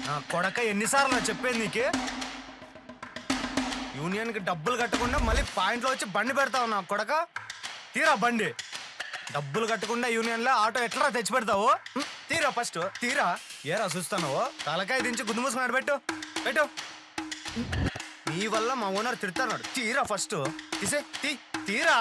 నా కొడక ఎన్నిసార్లు చెప్పేది నీకే? యూనియన్కి డబ్బులు కట్టకుండా మళ్ళీ పాయింట్లో వచ్చి బండి పెడతావు నా కొడక. తీరా బండి. డబ్బులు కట్టకుండా యూనియన్లో ఆటో ఎట్లా తెచ్చి పెడతావు? తీరా ఫస్ట్ తీరా. ఏరా చూస్తాను తలకాయ దించి గుద్దు మూసుకున్నాడు. పెట్టు పెట్టు. నీ వల్ల మా ఓనర్ తిడతాడు. తీరా ఫస్ట్ తీసే తీరా.